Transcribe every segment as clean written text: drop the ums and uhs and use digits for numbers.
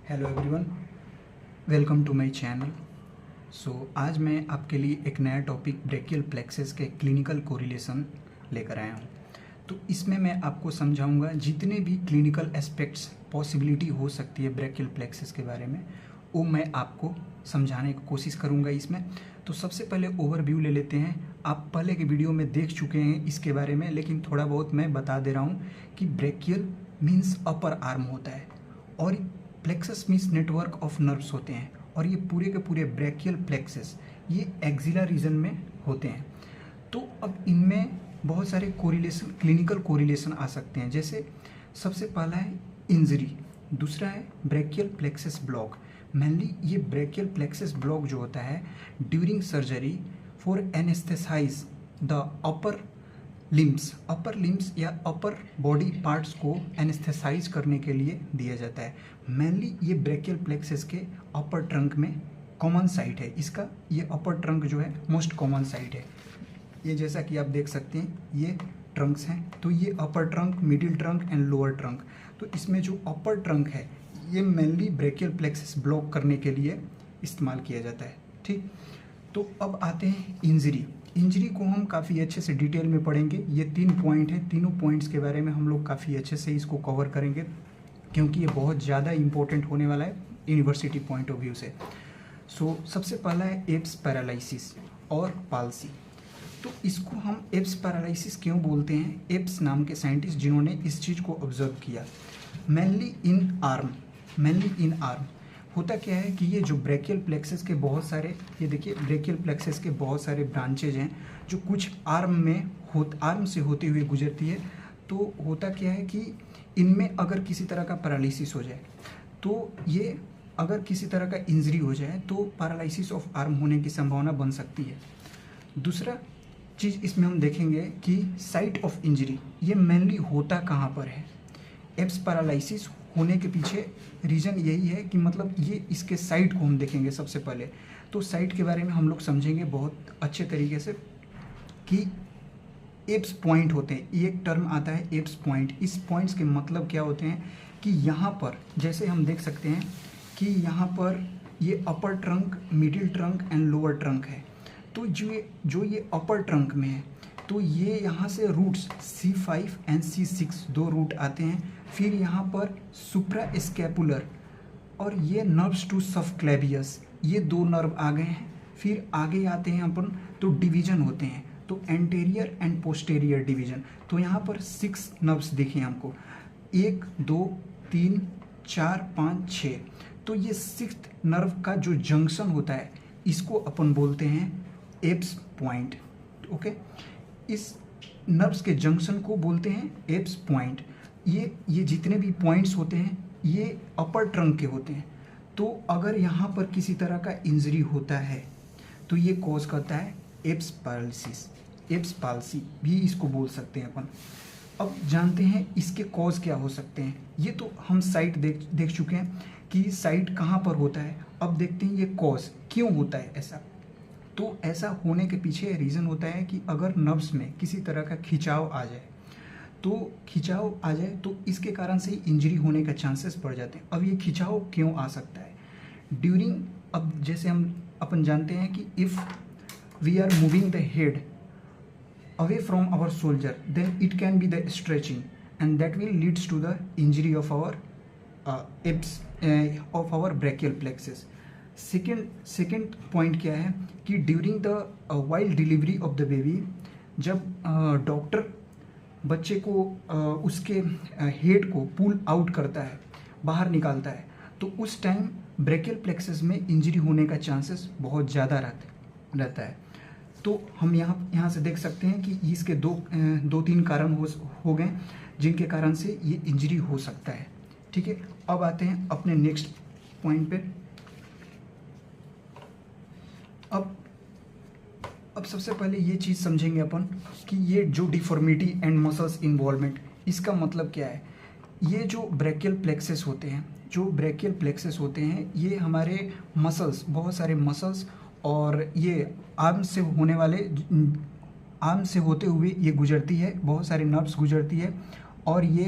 Hello everyone, welcome to my channel. आज मैं आपके लिए एक नया टॉपिक ब्रेकियल प्लेक्सेस के क्लिनिकल कोरिलेशन लेकर आया हूँ। तो इसमें मैं आपको समझाऊंगा जितने भी क्लिनिकल एस्पेक्ट्स पॉसिबिलिटी हो सकती है ब्रेकियल प्लेक्सेस के बारे में, वो मैं आपको समझाने की कोशिश करूँगा इसमें। तो सबसे पहले ओवरव्यू ले लेते हैं। आप पहले के वीडियो में देख चुके हैं इसके बारे में, लेकिन थोड़ा बहुत मैं बता दे रहा हूँ कि ब्रेकियल मीन्स अपर आर्म होता है और plexus means network of nerves होते हैं, और ये पूरे के पूरे ब्रेकियल प्लेक्सस ये एक्सिलर रीजन में होते हैं। तो अब इनमें बहुत सारे कोरिलेशन, क्लिनिकल कोरिलेशन आ सकते हैं। जैसे सबसे पहला है इंजरी, दूसरा है ब्रेकियल प्लेक्सस ब्लॉक। मेनली ये ब्रेकियल प्लेक्सस ब्लॉक जो होता है during surgery for anaesthetise the upper limbs या अपर बॉडी पार्ट्स को एनेस्थेसाइज करने के लिए दिया जाता है। मेनली ये ब्रेकियल प्लेक्सस के अपर ट्रंक में कॉमन साइट है। इसका ये अपर ट्रंक जो है मोस्ट कॉमन साइट है। ये जैसा कि आप देख सकते हैं ये ट्रंक्स हैं, तो ये अपर trunk, middle trunk and lower trunk. तो इसमें जो अपर ट्रंक है ये मेनली ब्रेकियल प्लेक्सस ब्लॉक करने के लिए इस्तेमाल किया जाता है। ठीक, तो अब आते हैं इंजरी को हम काफ़ी अच्छे से डिटेल में पढ़ेंगे। ये 3 पॉइंट हैं, तीनों पॉइंट्स के बारे में हम लोग काफ़ी अच्छे से इसको कवर करेंगे, क्योंकि ये बहुत ज़्यादा इंपॉर्टेंट होने वाला है यूनिवर्सिटी पॉइंट ऑफ व्यू से। सबसे पहला है एब्स पैरालिसिस और पाल्सी। तो इसको हम एब्स पैरालिसिस क्यों बोलते हैं? एब्स नाम के साइंटिस्ट जिन्होंने इस चीज़ को ऑब्जर्व किया। मेनली इन आर्म होता क्या है कि ये जो ब्रेकियल प्लेक्सस के बहुत सारे, ये देखिए ब्रेकियल प्लेक्सस के बहुत सारे ब्रांचेज हैं जो कुछ आर्म से होते हुए गुजरती है। तो होता क्या है कि इनमें अगर किसी तरह का पैरालिसिस हो जाए, तो ये अगर किसी तरह का इंजरी हो जाए तो पैरालिसिस ऑफ आर्म होने की संभावना बन सकती है। दूसरा चीज़ इसमें हम देखेंगे कि साइट ऑफ इंजरी ये मेनली होता कहाँ पर है। एब्स पैरालिसिस होने के पीछे रीज़न यही है कि मतलब ये इसके साइट को हम देखेंगे सबसे पहले। तो साइट के बारे में हम लोग समझेंगे बहुत अच्छे तरीके से कि एब्स पॉइंट होते हैं। ये एक टर्म आता है एब्स पॉइंट। इस पॉइंट्स के मतलब क्या होते हैं कि यहाँ पर जैसे हम देख सकते हैं कि यहाँ पर ये अपर trunk, middle trunk and lower trunk है। तो जो ये अपर ट्रंक में है, तो ये यहाँ से रूट्स C5 एंड C6 दो रूट आते हैं। फिर यहाँ पर सुप्रा स्कैपुलर और ये नर्व्स टू सबक्लेवियस, ये 2 नर्व आ गए हैं। फिर आगे आते हैं अपन तो डिवीजन होते हैं, तो एंटेरियर एंड पोस्टेरियर डिवीजन। तो यहाँ पर 6 नर्व्स दिखे हमको, 1 2 3 4 5 6। तो ये 6th नर्व का जो जंक्शन होता है इसको अपन बोलते हैं एब्स पॉइंट। ओके, इस नर्व्स के जंक्शन को बोलते हैं एब्स पॉइंट। ये जितने भी पॉइंट्स होते हैं ये अपर ट्रंक के होते हैं। तो अगर यहाँ पर किसी तरह का इंजरी होता है तो ये कॉज करता है एब्स पैरालिसिस, एब्स पाल्सी भी इसको बोल सकते हैं अपन। अब जानते हैं इसके कॉज क्या हो सकते हैं। ये तो हम साइट देख चुके हैं कि साइट कहाँ पर होता है। अब देखते हैं ये कॉज क्यों होता है ऐसा। तो ऐसा होने के पीछे रीज़न होता है कि अगर नर्व्स में किसी तरह का खिंचाव आ जाए, तो इसके कारण से इंजरी होने का चांसेस बढ़ जाते हैं। अब ये खिंचाव क्यों आ सकता है ड्यूरिंग, अब जैसे अपन जानते हैं कि if we are moving the head away from our soldier, then it can be the stretching and that will leads to the injury of our brachial plexus. Second point क्या है कि during the while delivery of the baby, जब doctor बच्चे को उसके head को pull out करता है, बाहर निकालता है, तो उस टाइम ब्रेकियल प्लेक्सस में इंजरी होने का चांसेस बहुत ज़्यादा रहता है। तो हम यहाँ से देख सकते हैं कि इसके 2-3 कारण हो गए जिनके कारण से ये इंजरी हो सकता है। ठीक है, अब आते हैं अपने नेक्स्ट पॉइंट पे। अब सबसे पहले ये चीज़ समझेंगे अपन कि ये जो डिफॉर्मिटी एंड मसल्स इन्वॉल्वमेंट, इसका मतलब क्या है। ये जो ब्रेकियल प्लेक्सस होते हैं ये हमारे मसल्स, बहुत सारे मसल्स, और ये आर्म से होते हुए ये गुजरती है, बहुत सारे नर्व्स गुजरती है। और ये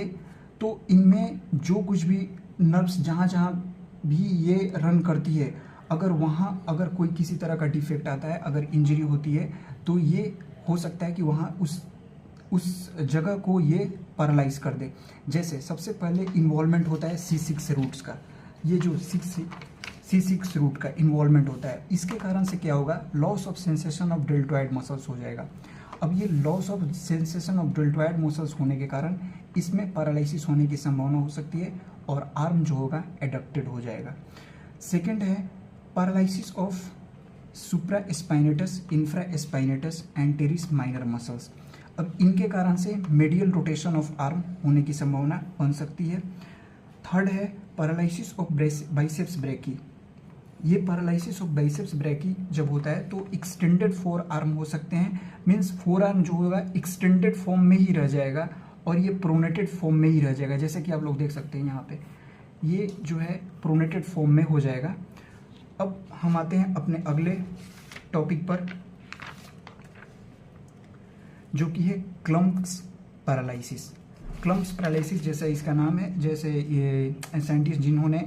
तो इनमें जो कुछ भी नर्व्स जहाँ जहाँ भी ये रन करती है, अगर वहाँ अगर कोई किसी तरह का डिफेक्ट आता है, अगर इंजरी होती है, तो ये हो सकता है कि वहाँ उस जगह को ये पैरालाइज कर दे। जैसे सबसे पहले इन्वॉल्वमेंट होता है C6 रूट्स का, ये जो C6 रूट का इन्वॉल्वमेंट होता है, इसके कारण से क्या होगा, loss of sensation of deltoid muscles हो जाएगा। अब ये loss of sensation of deltoid muscles होने के कारण इसमें पैरालिसिस होने की संभावना हो सकती है और आर्म जो होगा एडक्टेड हो जाएगा। सेकेंड है paralysis of supraspinatus, infraspinatus and teres minor muscles. अब इनके कारण से मेडियल रोटेशन ऑफ आर्म होने की संभावना बन सकती है। थर्ड है पैरालिसिस ऑफ बाइसेप्स ब्रेकी। ये पैरालिसिस ऑफ बाइसेप्स ब्रेकी जब होता है तो एक्सटेंडेड फोर आर्म हो सकते हैं, मीन्स फोर आर्म जो होगा एक्सटेंडेड फॉर्म में ही रह जाएगा और ये प्रोनेटेड फॉर्म में ही रह जाएगा। जैसे कि आप लोग देख सकते हैं यहाँ पे ये जो है प्रोनेटेड फॉर्म में हो जाएगा। अब हम आते हैं अपने अगले टॉपिक पर, जो कि है क्लम्प्स पैरालिसिस। क्लम्प्स पैरालिसिस जैसा इसका नाम है, जैसे ये साइंटिस्ट जिन्होंने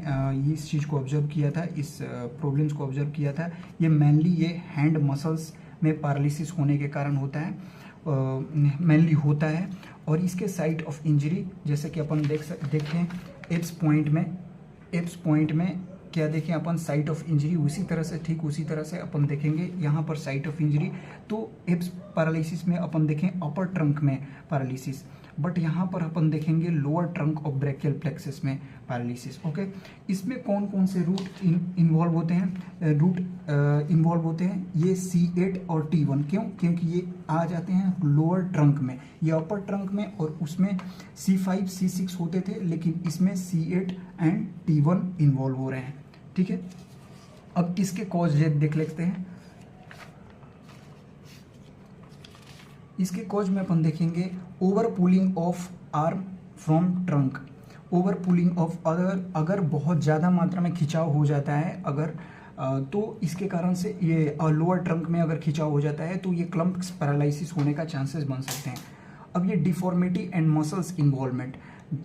इस चीज़ को ऑब्जर्व किया था, इस प्रॉब्लम्स को ऑब्जर्व किया था, ये मेनली ये हैंड मसल्स में पैरालिसिस होने के कारण होता है, मेनली होता है। और इसके साइट ऑफ इंजरी जैसे कि अपन देखें एप्स पॉइंट में क्या देखें अपन, साइट ऑफ इंजरी उसी तरह से, ठीक उसी तरह से अपन देखेंगे यहाँ पर साइट ऑफ इंजरी। तो एप्स पैरालिसिस में अपन देखें अपर ट्रंक में पैरालिसिस, बट यहाँ पर अपन देखेंगे lower trunk of brachial plexus में पैरालिसिस। ओके, इसमें कौन कौन से रूट इन्वॉल्व होते हैं, ये C8 और T1। क्यों? क्योंकि ये आ जाते हैं लोअर ट्रंक में, ये अपर ट्रंक में, और उसमें C5 C6 होते थे, लेकिन इसमें C8 एंड T1 इन्वॉल्व हो रहे हैं। ठीक है, अब इसके कॉज देख लेते हैं। इसके कॉज में अपन देखेंगे over pulling of arm from trunk. Over pulling of, अगर बहुत ज़्यादा मात्रा में खिंचाव हो जाता है, अगर तो इसके कारण से ये लोअर ट्रंक में अगर खिंचाव हो जाता है तो ये क्लम्प्स पैरालिसिस होने का चांसेस बन सकते हैं। अब ये डिफॉर्मिटी एंड मसल्स इन्वॉल्वमेंट,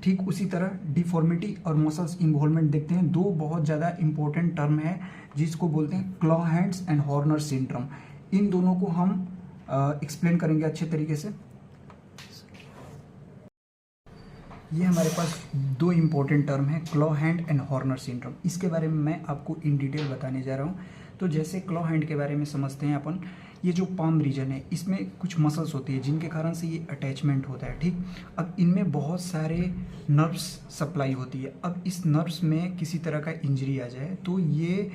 ठीक उसी तरह डिफॉर्मिटी और मसल्स इन्वॉल्वमेंट देखते हैं। दो बहुत ज़्यादा इंपॉर्टेंट टर्म है जिसको बोलते हैं claw hands and Horner syndrome. इन दोनों को हम एक्सप्लेन करेंगे अच्छे तरीके से। ये हमारे पास दो इम्पोर्टेंट टर्म है, claw hand and Horner syndrome. इसके बारे में मैं आपको इन डिटेल बताने जा रहा हूँ। तो जैसे क्लॉ हैंड के बारे में समझते हैं अपन, ये जो पाम रीजन है इसमें कुछ मसल्स होती है जिनके कारण से ये अटैचमेंट होता है। ठीक, अब इनमें बहुत सारे नर्व्स सप्लाई होती है। अब इस नर्व्स में किसी तरह का इंजरी आ जाए तो ये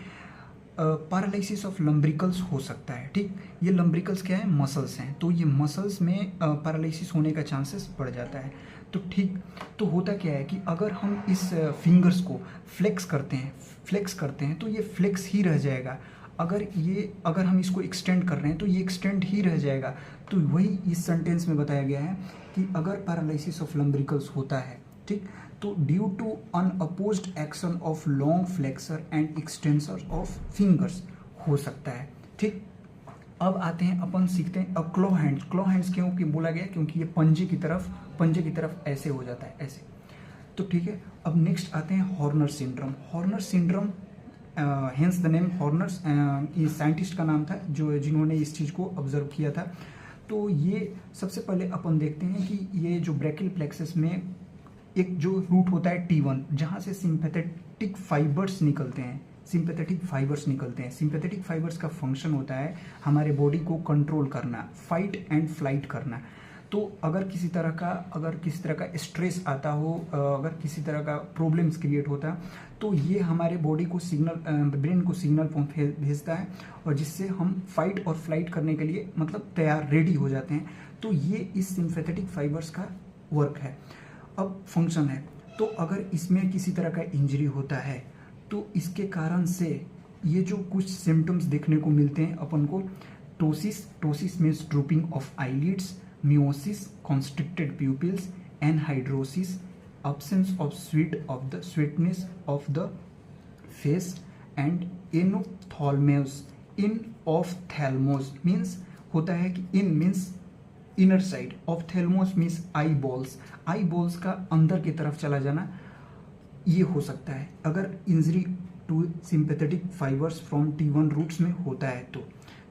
पैरालिसिस ऑफ लम्ब्रिकल्स हो सकता है। ठीक, ये लम्ब्रिकल्स क्या है, मसल्स हैं, तो ये मसल्स में पैरालिसिस होने का चांसेस बढ़ जाता है। तो ठीक, तो होता क्या है कि अगर हम इस फिंगर्स को फ्लेक्स करते हैं तो ये फ्लेक्स ही रह जाएगा। अगर हम इसको एक्सटेंड कर रहे हैं तो ये एक्सटेंड ही रह जाएगा। तो वही इस सेंटेंस में बताया गया है कि अगर पैरालिसिस ऑफ लम्ब्रिकल्स होता है, ठीक, तो due to unopposed action of long flexor and extensor of fingers हो सकता है। ठीक, अब आते हैं अपन सीखते हैं अब क्लॉ हैंड्स क्यों बोला गया, क्योंकि ये पंजे की तरफ ऐसे हो जाता है, ऐसे। तो ठीक है, अब नेक्स्ट आते हैं Horner syndrome. Hence the name Horner's, ये साइंटिस्ट का नाम था जिन्होंने इस चीज़ को ऑब्जर्व किया था। तो ये सबसे पहले अपन देखते हैं कि ये जो ब्रेकियल प्लेक्सस में एक जो रूट होता है T1, जहाँ से सिंपैथेटिक फाइबर्स निकलते हैं। सिंपैथेटिक फाइबर्स का फंक्शन होता है हमारे बॉडी को कंट्रोल करना, फाइट एंड फ्लाइट करना। तो अगर किसी तरह का स्ट्रेस आता हो, अगर किसी तरह का प्रॉब्लम्स क्रिएट होता, तो ये हमारे बॉडी को ब्रेन को सिग्नल भेजता है, और जिससे हम फाइट और फ्लाइट करने के लिए मतलब रेडी हो जाते हैं। तो ये इस सिंपैथेटिक फाइबर्स का वर्क है। अब फंक्शन है, तो अगर इसमें किसी तरह का इंजरी होता है तो इसके कारण से ये जो कुछ सिम्टम्स देखने को मिलते हैं अपन को, ptosis means drooping of eyelids, meiosis constricted pupils, anhidrosis, absence of sweetness of the face, and ophthalmos means होता है कि in means inner side, ophthalmos means eye balls का अंदर की तरफ चला जाना, ये हो सकता है। अगर injury to sympathetic fibres from T1 roots में होता है।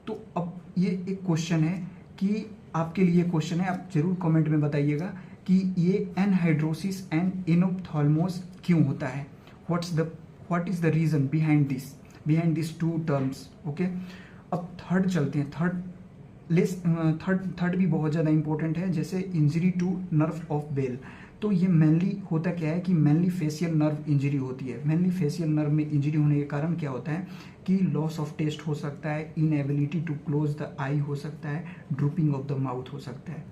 तो अब ये एक क्वेश्चन है कि आपके लिए क्वेश्चन है, आप जरूर कमेंट में बताइएगा कि ये एनहाइड्रोसिस एंड एनोप्थाल्मोस क्यों होता है, what is the reason behind this two terms. Okay, अब थर्ड चलते हैं। थर्ड भी बहुत ज़्यादा इंपॉर्टेंट है, जैसे injury to nerve of Bell. तो ये मेनली होता क्या है कि मेनली फेशियल नर्व इंजरी होती है। मेनली फेशियल नर्व में इंजरी होने के कारण क्या होता है कि लॉस ऑफ टेस्ट हो सकता है, इनएबिलिटी टू क्लोज द आई हो सकता है, ड्रूपिंग ऑफ द माउथ हो सकता है।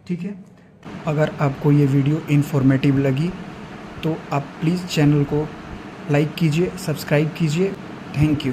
ठीक है, अगर आपको ये वीडियो इन्फॉर्मेटिव लगी तो आप प्लीज़ चैनल को लाइक कीजिए, सब्सक्राइब कीजिए। Thank you.